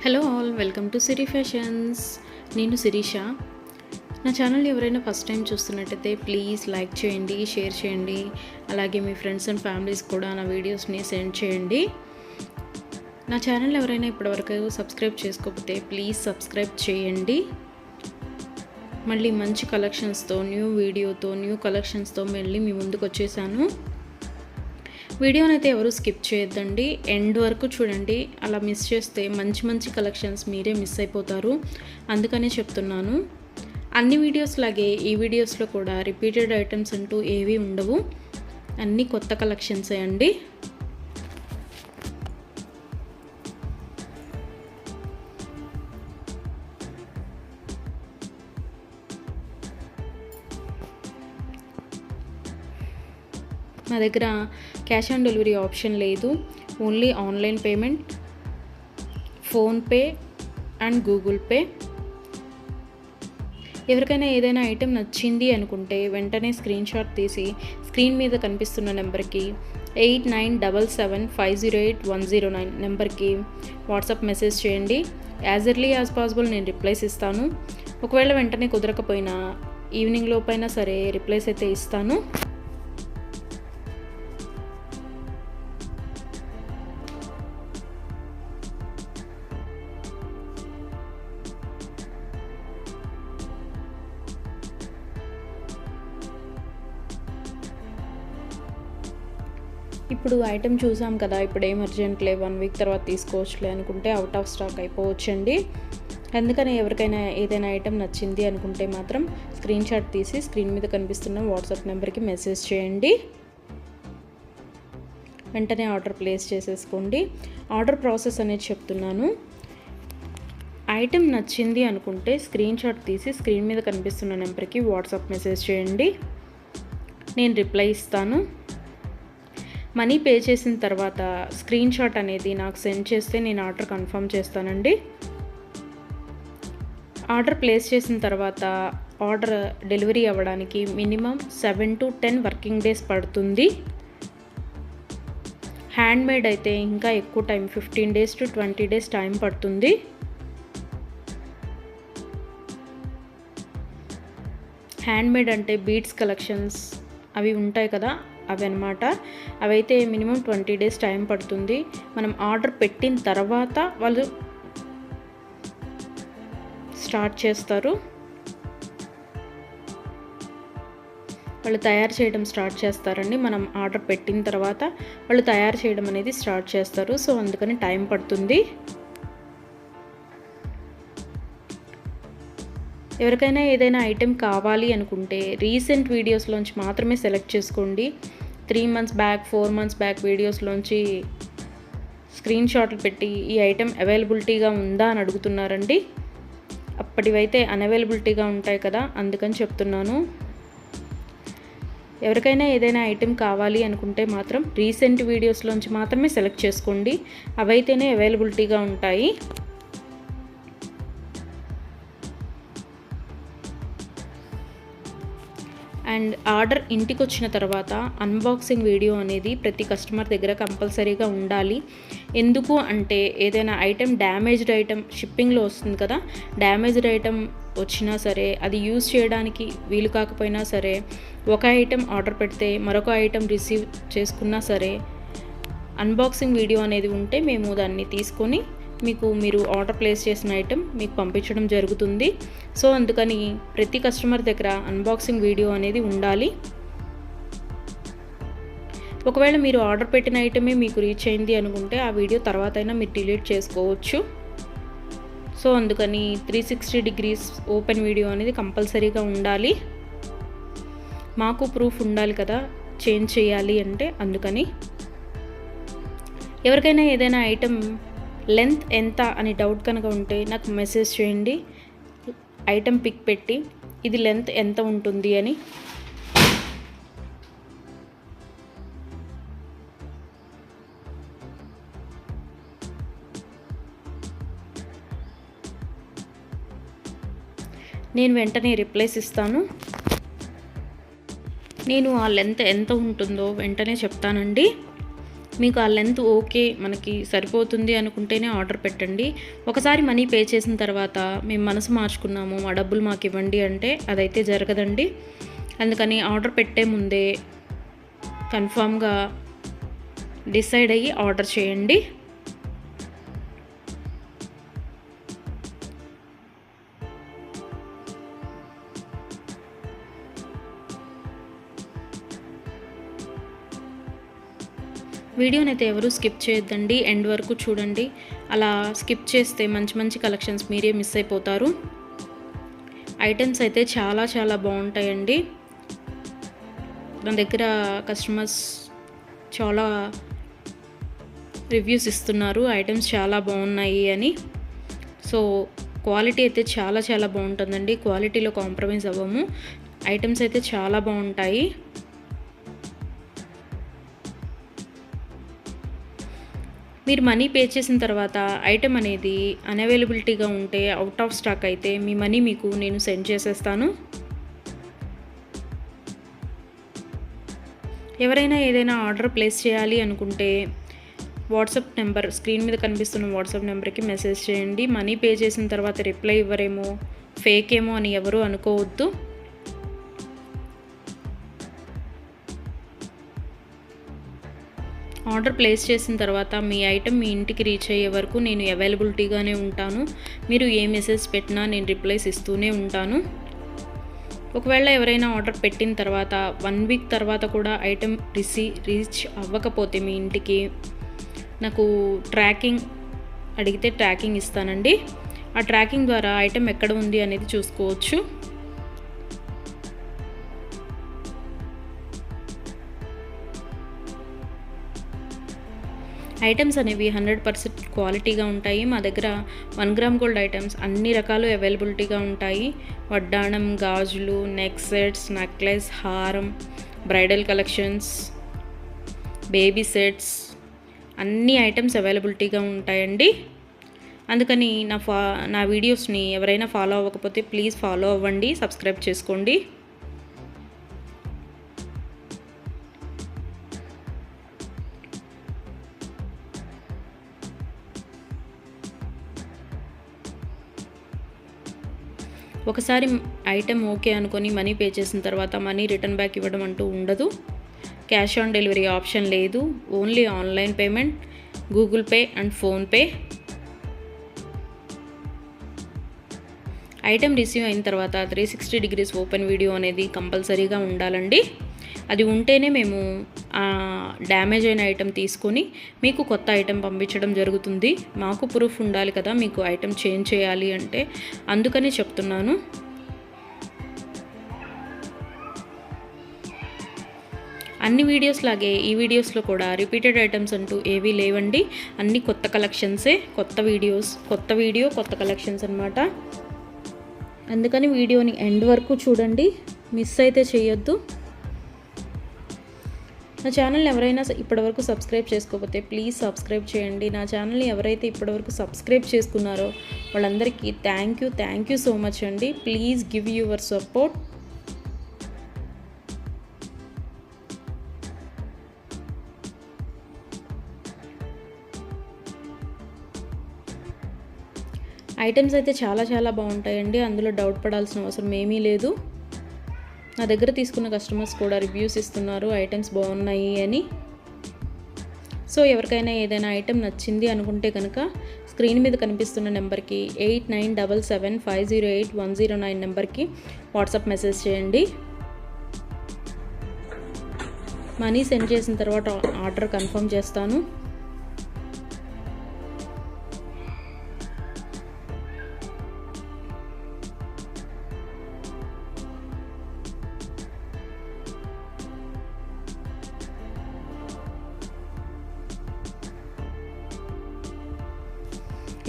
Hello all, welcome to Siri fashions. నేను శిరీష. నా channel ఎవరైనా ఫస్ట్ టైం చూస్తున్నట్టయితే ప్లీజ్ లైక్ చేయండి, షేర్ చేయండి. అలాగే మీ ఫ్రెండ్స్ అండ్ ఫ్యామిలీస్ కూడా నా వీడియోస్ని సెండ్ చేయండి. నా ఛానల్ ఎవరైనా ఇప్పటివరకు సబ్స్క్రైబ్ చేసుకోకపోతే ప్లీజ్ సబ్స్క్రైబ్ చేయండి. మళ్ళీ మంచి కలెక్షన్స్తో, న్యూ వీడియోతో, న్యూ కలెక్షన్స్తో మళ్ళీ మీ ముందుకు వచ్చేసాను. వీడియోని అయితే ఎవరు స్కిప్ చేయొద్దండి, ఎండ్ వరకు చూడండి. అలా మిస్ చేస్తే మంచి మంచి కలెక్షన్స్ మీరే మిస్ అయిపోతారు. అందుకనే చెప్తున్నాను. అన్ని వీడియోస్ లాగే ఈ వీడియోస్లో కూడా రిపీటెడ్ ఐటమ్స్ అంటూ ఏవీ ఉండవు, అన్నీ కొత్త కలెక్షన్సే అండి. మా దగ్గర క్యాష్ ఆన్ డెలివరీ ఆప్షన్ లేదు, only online payment, PhonePe and Google pay. ఎవరికైనా ఏదైనా ఐటెం నచ్చింది అనుకుంటే వెంటనే స్క్రీన్ షాట్ తీసి స్క్రీన్ మీద కనిపిస్తున్న నెంబర్కి 8977508109 నెంబర్కి వాట్సాప్ మెసేజ్ చేయండి. యాజ్ ఎర్లీ యాజ్ పాసిబుల్ నేను రిప్లైస్ ఇస్తాను. ఒకవేళ వెంటనే కుదరకపోయినా ఈవినింగ్ లోపైనా సరే రిప్లైస్ అయితే ఇస్తాను. ఇప్పుడు ఐటెం చూసాం కదా, ఇప్పుడు ఏం అర్జెంట్లే, 1 వీక్ తర్వాత తీసుకోవచ్చులే అనుకుంటే అవుట్ ఆఫ్ స్టాక్ అయిపోవచ్చండి. అందుకని ఎవరికైనా ఏదైనా ఐటెం నచ్చింది అనుకుంటే మాత్రం స్క్రీన్ షాట్ తీసి స్క్రీన్ మీద కనిపిస్తున్న వాట్సాప్ నెంబర్కి మెసేజ్ చేయండి. వెంటనే ఆర్డర్ ప్లేస్ చేసేసుకోండి. ఆర్డర్ ప్రాసెస్ అనేది చెప్తున్నాను. ఐటెం నచ్చింది అనుకుంటే స్క్రీన్ షాట్ తీసి స్క్రీన్ మీద కనిపిస్తున్న నెంబర్కి వాట్సాప్ మెసేజ్ చేయండి, నేను రిప్లై ఇస్తాను. మనీ పే చేసిన తర్వాత స్క్రీన్ షాట్ అనేది నాకు సెండ్ చేస్తే నేను ఆర్డర్ కన్ఫర్మ్ చేస్తానండి. ఆర్డర్ ప్లేస్ చేసిన తర్వాత ఆర్డర్ డెలివరీ అవ్వడానికి మినిమం 7 to 10 వర్కింగ్ డేస్ పడుతుంది. హ్యాండ్మేడ్ అయితే ఇంకా ఎక్కువ time, 15 days to 20 days time పడుతుంది. హ్యాండ్మేడ్ అంటే బీడ్స్ కలెక్షన్స్ అవి ఉంటాయి కదా, అవి అనమాట. అవైతే మినిమం 20 days టైం పడుతుంది. మనం ఆర్డర్ పెట్టిన తర్వాత వాళ్ళు స్టార్ట్ చేస్తారు, వాళ్ళు తయారు చేయడం స్టార్ట్ చేస్తారండి. మనం ఆర్డర్ పెట్టిన తర్వాత వాళ్ళు తయారు చేయడం అనేది స్టార్ట్ చేస్తారు. సో అందుకని టైం పడుతుంది. ఎవరికైనా ఏదైనా ఐటెం కావాలి అనుకుంటే రీసెంట్ వీడియోస్లోంచి మాత్రమే సెలెక్ట్ చేసుకోండి. 3 months బ్యాక్, 4 months బ్యాక్ వీడియోస్లోంచి స్క్రీన్ షాట్లు పెట్టి ఈ ఐటెం అవైలబిలిటీగా ఉందా అని అడుగుతున్నారండి. అప్పటివైతే అన్అవైలబిలిటీగా ఉంటాయి కదా, అందుకని చెప్తున్నాను. ఎవరికైనా ఏదైనా ఐటెం కావాలి అనుకుంటే మాత్రం రీసెంట్ వీడియోస్లోంచి మాత్రమే సెలెక్ట్ చేసుకోండి, అవైతేనే అవైలబిలిటీగా ఉంటాయి. అండ్ ఆర్డర్ ఇంటికి వచ్చిన తర్వాత అన్బాక్సింగ్ వీడియో అనేది ప్రతి కస్టమర్ దగ్గర కంపల్సరీగా ఉండాలి. ఎందుకు అంటే ఏదైనా ఐటెం డ్యామేజ్డ్ ఐటెం షిప్పింగ్లో వస్తుంది కదా, డ్యామేజ్డ్ ఐటెం వచ్చినా సరే అది యూజ్ చేయడానికి వీలు కాకపోయినా సరే, ఒక ఐటెం ఆర్డర్ పెడితే మరొక ఐటెం రిసీవ్ చేసుకున్నా సరే అన్బాక్సింగ్ వీడియో అనేది ఉంటే మేము దాన్ని తీసుకొని మీరు ఆర్డర్ ప్లేస్ చేసిన ఐటెం మీకు పంపించడం జరుగుతుంది. సో అందుకని ప్రతి కస్టమర్ దగ్గర అన్బాక్సింగ్ వీడియో అనేది ఉండాలి. ఒకవేళ మీరు ఆర్డర్ పెట్టిన ఐటమే మీకు రీచ్ అయింది అనుకుంటే ఆ వీడియో తర్వాత అయినా మీరు డిలీట్ చేసుకోవచ్చు. సో అందుకని 360 degrees ఓపెన్ వీడియో అనేది కంపల్సరీగా ఉండాలి. మాకు ప్రూఫ్ ఉండాలి కదా చేంజ్ చేయాలి అంటే, అందుకని. ఎవరికైనా ఏదైనా ఐటెం లెంత్ ఎంత అని డౌట్ కనుక ఉంటే నాకు మెసేజ్ చేయండి, ఐటెం పిక్ పెట్టి ఇది లెంత్ ఎంత ఉంటుంది అని. నేను వెంటనే రిప్లైస్ ఇస్తాను. నేను ఆ లెంత్ ఎంత ఉంటుందో వెంటనే చెప్తానండి. మీకు ఆ లెంత్ ఓకే, మనకి సరిపోతుంది అనుకుంటేనే ఆర్డర్ పెట్టండి. ఒకసారి మనీ పే చేసిన తర్వాత మేము మనసు మార్చుకున్నాము, ఆ డబ్బులు మాకు ఇవ్వండి అంటే అదైతే జరగదండి. అందుకని ఆర్డర్ పెట్టే ముందే కన్ఫామ్గా డిసైడ్ అయ్యి ఆర్డర్ చేయండి. వీడియోనైతే ఎవరు స్కిప్ చేయొద్దండి, ఎండ్ వరకు చూడండి. అలా స్కిప్ చేస్తే మంచి మంచి కలెక్షన్స్ మీరే మిస్ అయిపోతారు. ఐటమ్స్ అయితే చాలా చాలా బాగుంటాయండి. నా దగ్గర కస్టమర్స్ చాలా రివ్యూస్ ఇస్తున్నారు, ఐటమ్స్ చాలా బాగున్నాయి అని. సో క్వాలిటీ అయితే చాలా చాలా బాగుంటుందండి, క్వాలిటీలో కాంప్రమైజ్ అవ్వము. ఐటమ్స్ అయితే చాలా బాగుంటాయి. మీరు మనీ పే చేసిన తర్వాత ఐటమ్ అనేది అన్అవైలబిలిటీగా ఉంటే, అవుట్ ఆఫ్ స్టాక్ అయితే మీ మనీ మీకు నేను సెండ్ చేసేస్తాను. ఎవరైనా ఏదైనా ఆర్డర్ ప్లేస్ చేయాలి అనుకుంటే వాట్సాప్ నెంబర్, స్క్రీన్ మీద కనిపిస్తున్న వాట్సాప్ నెంబర్కి మెసేజ్ చేయండి. మనీ పే చేసిన తర్వాత రిప్లై ఇవ్వరేమో, ఫేక్ ఏమో అని ఎవరు అనుకోవద్దు. ఆర్డర్ ప్లేస్ చేసిన తర్వాత మీ ఐటెం మీ ఇంటికి రీచ్ అయ్యే వరకు నేను అవైలబిలిటీగానే ఉంటాను. మీరు ఏ మెసేజ్ పెట్టినా నేను రిప్లైస్ ఇస్తూనే ఉంటాను. ఒకవేళ ఎవరైనా ఆర్డర్ పెట్టిన తర్వాత 1 వీక్ తర్వాత కూడా ఐటెం రీచ్ అవ్వకపోతే మీ ఇంటికి నాకు ట్రాకింగ్ అడిగితే ట్రాకింగ్ ఇస్తానండి. ఆ ట్రాకింగ్ ద్వారా ఐటెం ఎక్కడ ఉంది అనేది చూసుకోవచ్చు. ఐటమ్స్ అనేవి 100% క్వాలిటీగా ఉంటాయి. మా దగ్గర 1 గ్రామ్ గోల్డ్ ఐటమ్స్ అన్ని రకాలు అవైలబిలిటీగా ఉంటాయి. వడ్డాణం, గాజులు, నెక్ సెట్స్, నెక్లెస్, హారం, బ్రైడల్ కలెక్షన్స్, బేబీ సెట్స్, అన్ని ఐటమ్స్ అవైలబిలిటీగా ఉంటాయండి. అందుకని నా వీడియోస్ని ఎవరైనా ఫాలో అవ్వకపోతే ప్లీజ్ ఫాలో అవ్వండి, సబ్స్క్రైబ్ చేసుకోండి. ఒకసారి ఐటెం ఓకే అనుకొని మనీ పే చేసిన తర్వాత మనీ రిటర్న్ బ్యాక్ ఇవ్వడం అంటూ ఉండదు. క్యాష్ ఆన్ డెలివరీ ఆప్షన్ లేదు. Only online payment, Google pay and PhonePe. Item receive అయిన తర్వాత 360 డిగ్రీస్ ఓపెన్ వీడియో అనేది కంపల్సరీగా ఉండాలండి. అది ఉంటేనే మేము డ్యామేజ్ అయిన ఐటెం తీసుకొని మీకు కొత్త ఐటెం పంపించడం జరుగుతుంది. మాకు ప్రూఫ్ ఉండాలి కదా మీకు ఐటెం చేంజ్ చేయాలి అంటే, అందుకని చెప్తున్నాను. అన్ని వీడియోస్ లాగే ఈ వీడియోస్లో కూడా రిపీటెడ్ ఐటమ్స్ అంటూ ఏవీ లేవండి. అన్ని కొత్త కలెక్షన్సే, కొత్త వీడియో కొత్త కలెక్షన్స్ అన్నమాట. అందుకని వీడియోని ఎండ్ వరకు చూడండి, మిస్ అయితే చేయొద్దు. నా ఛానల్ని ఎవరైనా ఇప్పటివరకు సబ్స్క్రైబ్ చేసుకోకపోతే ప్లీజ్ సబ్స్క్రైబ్ చేయండి. నా ఛానల్ని ఎవరైతే ఇప్పటివరకు సబ్స్క్రైబ్ చేసుకున్నారో వాళ్ళందరికీ థ్యాంక్ యూ సో మచ్ అండి. Please give your support. Items అయితే చాలా చాలా బాగుంటాయండి, అందులో డౌట్ పడాల్సిన అవసరం ఏమీ లేదు. నా దగ్గర తీసుకున్న కస్టమర్స్ కూడా రివ్యూస్ ఇస్తున్నారు ఐటమ్స్ బాగున్నాయి అని. సో ఎవరికైనా ఏదైనా ఐటెం నచ్చింది అనుకుంటే కనుక స్క్రీన్ మీద కనిపిస్తున్న నెంబర్కి 8977508109 నెంబర్కి వాట్సాప్ మెసేజ్ చేయండి. మనీ సెండ్ చేసిన తర్వాత ఆర్డర్ కన్ఫర్మ్ చేస్తాను.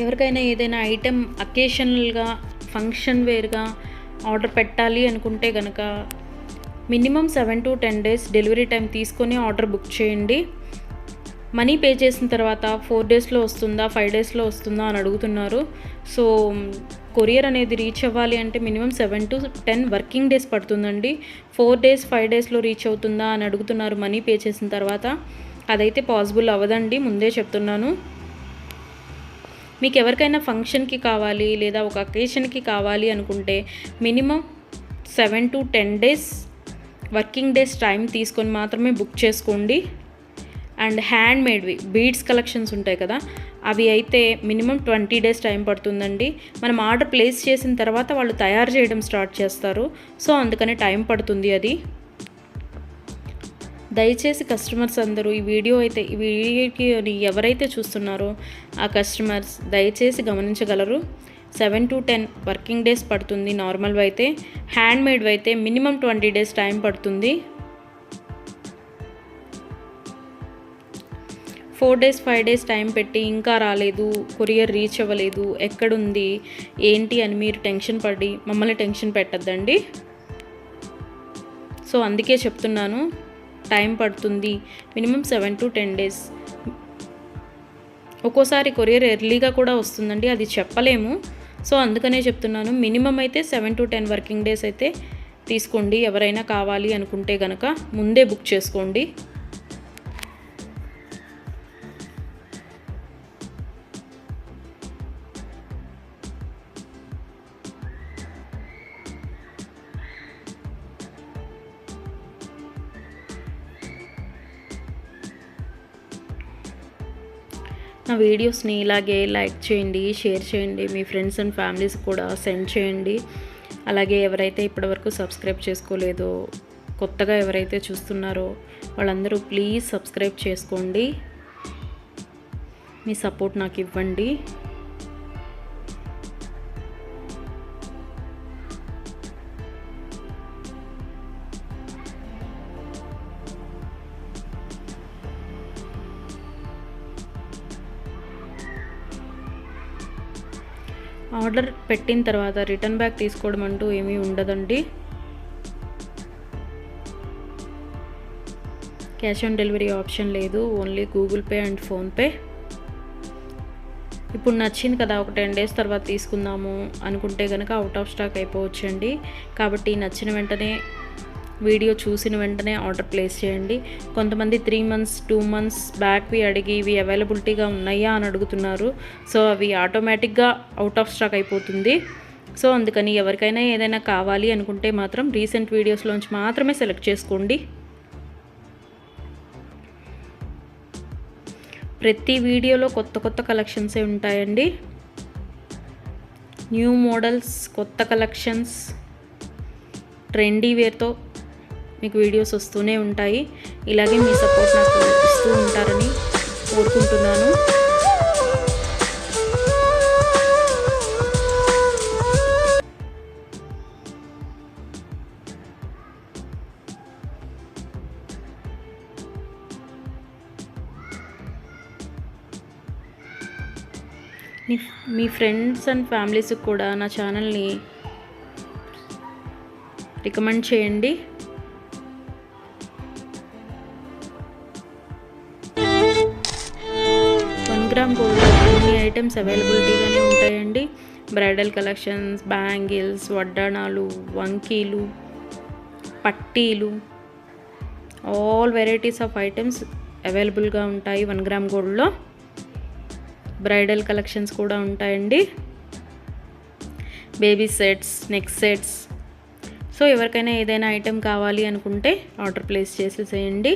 ఎవరికైనా ఏదైనా ఐటెం అకేషనల్గా, ఫంక్షన్ వేర్గా ఆర్డర్ పెట్టాలి అనుకుంటే కనుక minimum 7 to 10 days delivery time తీసుకొని ఆర్డర్ బుక్ చేయండి. మనీ పే చేసిన తర్వాత 4 daysలో వస్తుందా, 5 daysలో వస్తుందా అని అడుగుతున్నారు. సో కొరియర్ అనేది రీచ్ అవ్వాలి అంటే మినిమం 7 to 10 వర్కింగ్ డేస్ పడుతుందండి. 4 days 5 daysలో రీచ్ అవుతుందా అని అడుగుతున్నారు మనీ పే చేసిన తర్వాత. అదైతే పాసిబుల్ అవ్వదండి, ముందే చెప్తున్నాను. మీకు ఎవరికైనా ఫంక్షన్కి కావాలి లేదా ఒక అకేషన్కి కావాలి అనుకుంటే minimum 7 to 10 days working days time తీసుకొని మాత్రమే బుక్ చేసుకోండి. అండ్ హ్యాండ్ మేడ్వి బీడ్స్ కలెక్షన్స్ ఉంటాయి కదా, అవి అయితే మినిమం 20 డేస్ టైం పడుతుందండి. మనం ఆర్డర్ ప్లేస్ చేసిన తర్వాత వాళ్ళు తయారు చేయడం స్టార్ట్ చేస్తారు, సో అందుకని టైం పడుతుంది అది. దయచేసి కస్టమర్స్ అందరూ ఈ వీడియోకి ఎవరైతే చూస్తున్నారో ఆ కస్టమర్స్ దయచేసి గమనించగలరు. 7 to 10 వర్కింగ్ డేస్ పడుతుంది నార్మల్వి అయితే. హ్యాండ్ మేడ్వి అయితే మినిమం 20 డేస్ టైం పడుతుంది. 4 days 5 days టైం పెట్టి ఇంకా రాలేదు, కొరియర్ రీచ్ అవ్వలేదు, ఎక్కడుంది ఏంటి అని మీరు టెన్షన్ పడి మమ్మల్ని టెన్షన్ పెట్టద్దండి. సో అందుకే చెప్తున్నాను, టైం పడుతుంది మినిమం 7 to 10 డేస్. ఒక్కోసారి కొరియర్ ఎర్లీగా కూడా వస్తుందండి, అది చెప్పలేము. సో అందుకనే చెప్తున్నాను, మినిమం అయితే 7 to 10 వర్కింగ్ డేస్ అయితే తీసుకోండి. ఎవరైనా కావాలి అనుకుంటే కనుక ముందే బుక్ చేసుకోండి. నా వీడియోస్ని ఇలాగే లైక్ చేయండి, షేర్ చేయండి, మీ ఫ్రెండ్స్ అండ్ ఫ్యామిలీస్ కూడా సెండ్ చేయండి. అలాగే ఎవరైతే ఇప్పటివరకు సబ్స్క్రైబ్ చేసుకోలేదో, కొత్తగా ఎవరైతే చూస్తున్నారో వాళ్ళందరూ ప్లీజ్ సబ్స్క్రైబ్ చేసుకోండి. మీ సపోర్ట్ నాకు ఇవ్వండి. ఆర్డర్ పెట్టిన తర్వాత రిటర్న్ బ్యాక్ తీసుకోవడం అంటూ ఏమీ ఉండదండి. క్యాష్ ఆన్ డెలివరీ ఆప్షన్ లేదు, only Google pay and PhonePe. ఇప్పుడు నచ్చింది కదా, ఒక 10 days తర్వాత తీసుకుందాము అనుకుంటే కనుక అవుట్ ఆఫ్ స్టాక్ అయిపోవచ్చండి. కాబట్టి నచ్చిన వెంటనే, వీడియో చూసిన వెంటనే ఆర్డర్ ప్లేస్ చేయండి. కొంతమంది 3 months 2 months బ్యాక్వి అడిగి ఇవి అవైలబిలిటీగా ఉన్నాయా అని అడుగుతున్నారు. సో అవి ఆటోమేటిక్గా అవుట్ ఆఫ్ స్టాక్ అయిపోతుంది. సో అందుకని ఎవరికైనా ఏదైనా కావాలి అనుకుంటే మాత్రం రీసెంట్ వీడియోస్లోంచి మాత్రమే సెలెక్ట్ చేసుకోండి. ప్రతి వీడియోలో కొత్త కొత్త కలెక్షన్సే ఉంటాయండి. న్యూ మోడల్స్, కొత్త కలెక్షన్స్, ట్రెండీ వేర్తో మీకు వీడియోస్ వస్తూనే ఉంటాయి. ఇలాగే మీ సపోర్ట్ నాకు ఇస్తూ ఉంటారని కోరుకుంటున్నాను. మీ ఫ్రెండ్స్ అండ్ ఫ్యామిలీస్కి కూడా నా ఛానల్ని రికమెండ్ చేయండి. గోల్డ్లో అన్ని ఐటమ్స్ అవైలబిలిటీగానే ఉంటాయండి. బ్రైడల్ కలెక్షన్స్, బ్యాంగిల్స్, వడ్డాణాలు, వంకీలు, పట్టీలు, ఆల్ వెరైటీస్ ఆఫ్ ఐటమ్స్ అవైలబుల్గా ఉంటాయి 1 gram గోల్డ్లో. బ్రైడల్ కలెక్షన్స్ కూడా ఉంటాయండి. Baby sets, neck sets. So ఎవరికైనా ఏదైనా ఐటెం కావాలి అనుకుంటే ఆర్డర్ ప్లేస్ చేసేసేయండి.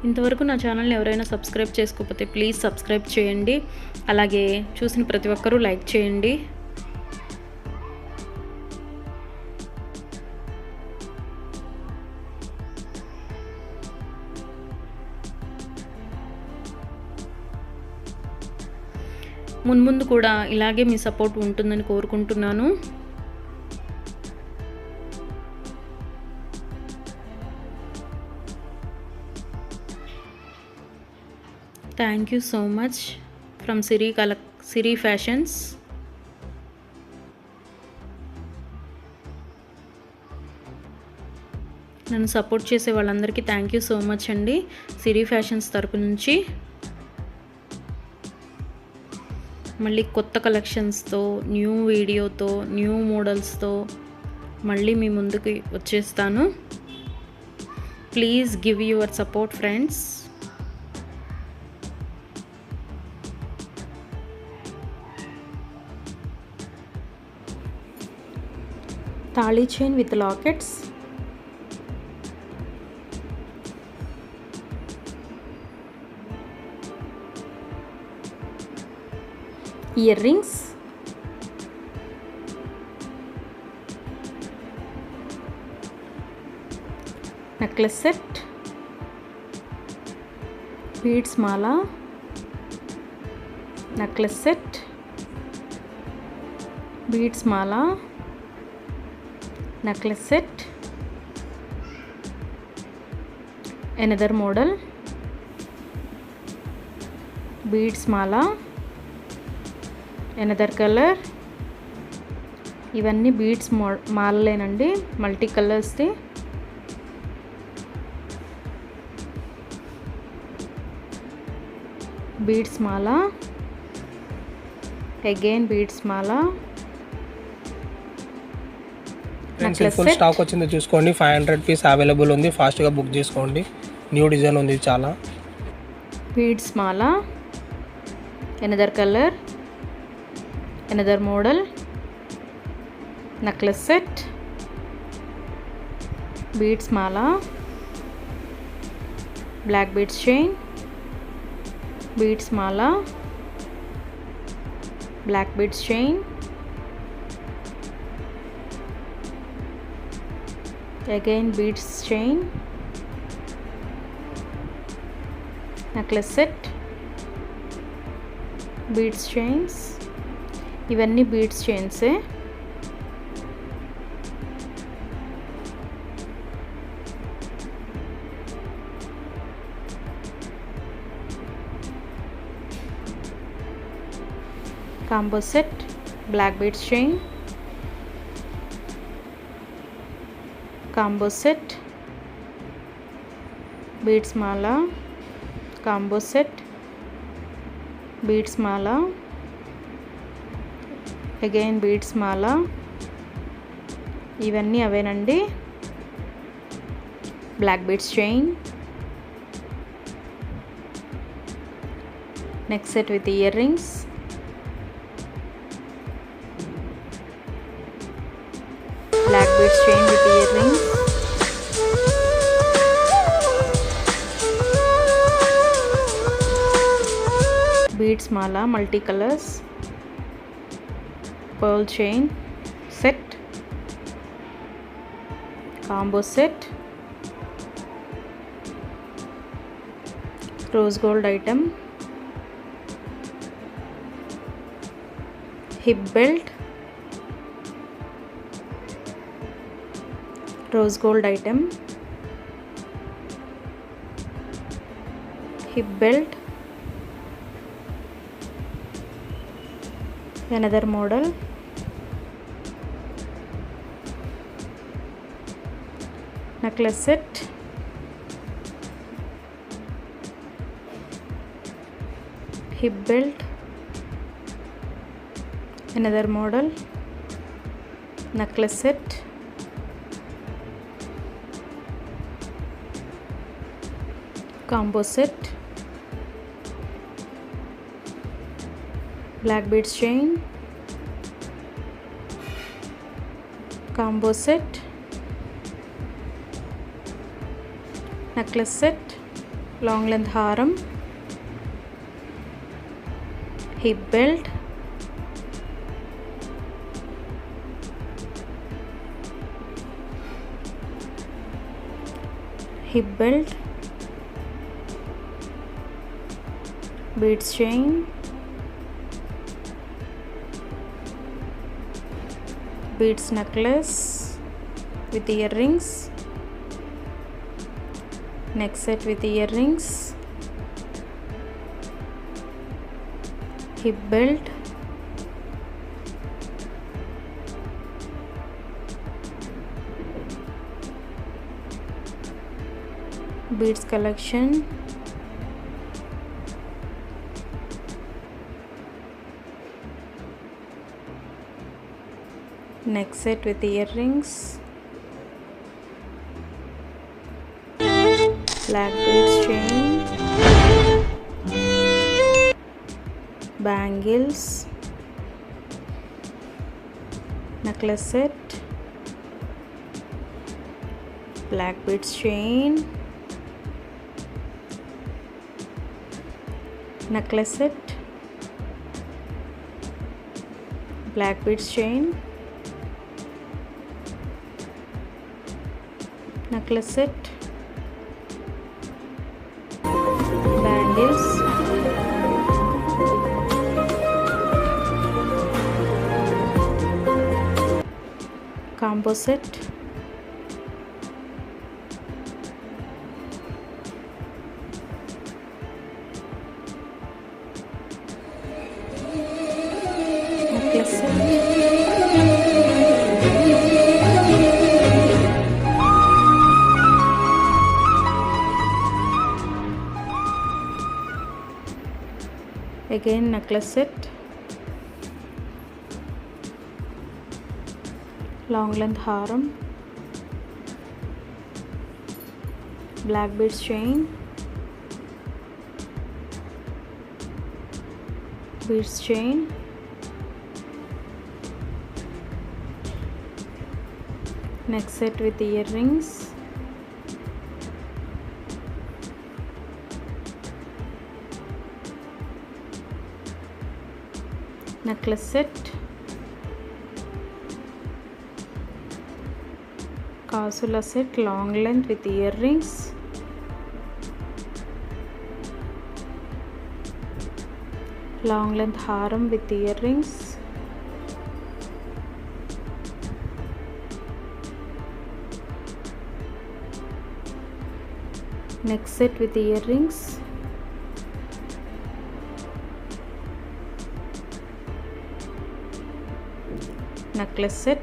ఇంతవరకు నా ఛానల్ని ఎవరైనా సబ్స్క్రైబ్ చేసుకోకపోతే ప్లీజ్ సబ్స్క్రైబ్ చేయండి. అలాగే చూసిన ప్రతి ఒక్కరూ లైక్ చేయండి. మున్ముందు కూడా ఇలాగే మీ సపోర్ట్ ఉంటుందని కోరుకుంటున్నాను. Thank you so much from Siri fashions. నన్ను సపోర్ట్ చేసే వాళ్ళందరికీ థ్యాంక్ యూ సో మచ్ అండి సిరి ఫ్యాషన్స్ తరపు నుంచి. మళ్ళీ కొత్త కలెక్షన్స్తో, న్యూ వీడియోతో, న్యూ మోడల్స్తో మళ్ళీ మీ ముందుకు వచ్చేస్తాను. Please give your support friends. Thali chain with lockets, ear rings, necklace set, beads Mala, necklace set, beads Mala, necklace set, another model, beads మాల, ఎనదర్ కలర్. ఇవన్నీ బీడ్స్ మాలలేనండి, మల్టీ కలర్స్ది. బీడ్స్ మాల, అగైన్ బీడ్స్ మాల. Full stock వచ్చింది చూసుకోండి. 500 piece available ఉంది, ఫాస్ట్గా book చేసుకోండి. New design ఉంది చాలా. బీడ్స్ మాల, another colour, another model, necklace set, beads మాల, బ్లాక్ బీడ్స్ చైన్, బీడ్స్ మాల, black beads chain, again beads chain, necklace set, beads chains. ఇవన్నీ బీడ్స్ చైన్సే. Combo set, black beads chain, combo set, beads మాల, combo set, beads మాల, again beads మాల. ఇవన్నీ అవేనండి. Black beads chain, next set with earrings, black beads chain with earrings, beads mala, multi colors, pearl chain set, combo set, rose gold item, hip belt, rose gold item, hip belt, another model, necklace set, hip belt, another model, necklace set, combo set, black beads chain, combo set, necklace set, long length haram, hip belt, hip belt, beads chain, beads necklace with earrings, neck set with earrings, hip belt, beads collection, neck set with earrings, black beads chain, bangles, necklace set, black beads chain, necklace set, black beads chain, necklace set, bangles, combo set, necklace set, again necklace set, long length haram, black beads chain, beads chain, neck set with earrings, necklace set, casula set, long length with earrings, long length haram with earrings, neck set with earrings, necklace set,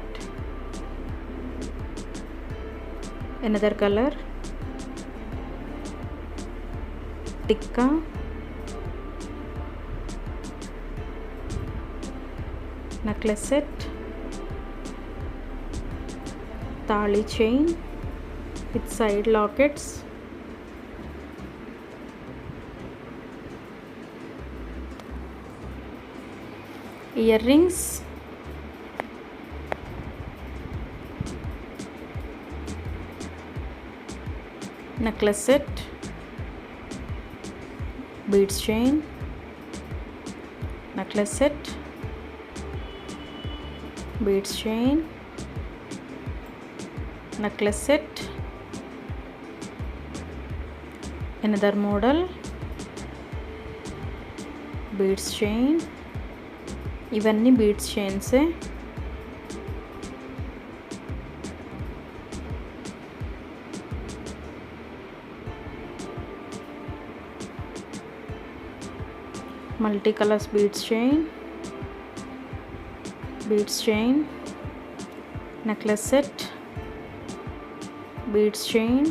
another color, tikka, necklace set, tali chain with side lockets, earrings, necklace set, beads chain, necklace set, beads chain, necklace set, another model, beads chain, ఇవన్నీ beads చైన్సే, multi colours beads chain, necklace set, beads chain,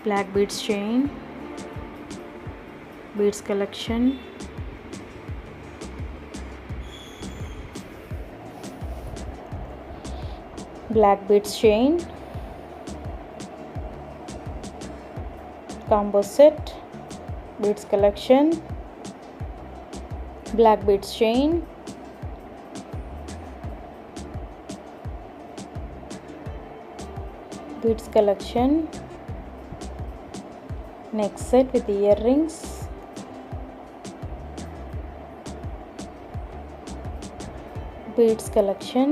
black beads chain, beads collection, black beads chain, combo set, beads collection, black beads chain, beads collection, neck set with earrings, beads collection,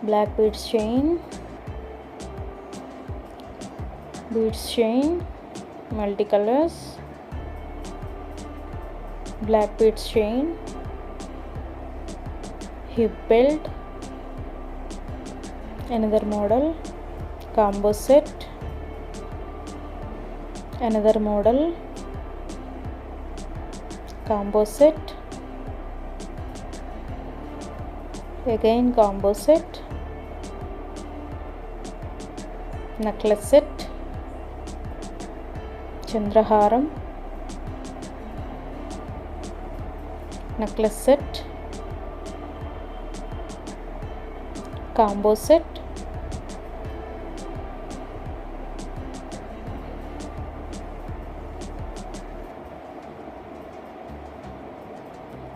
black beads chain, multicolors, black beads chain, hip belt, another model, combo set, another model, combo set, again combo set, necklace set, chandraharam, necklace set, combo set,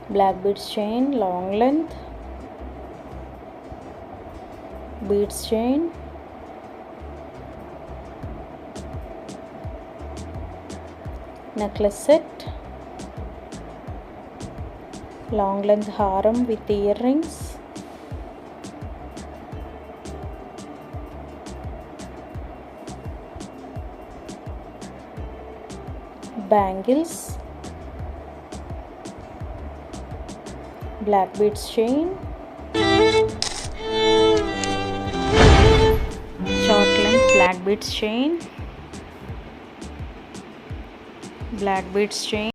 black beads chain, long length, beads chain, necklace set, long length haram with earrings, bangles, black beads chain, short length black beads chain, black beads chain,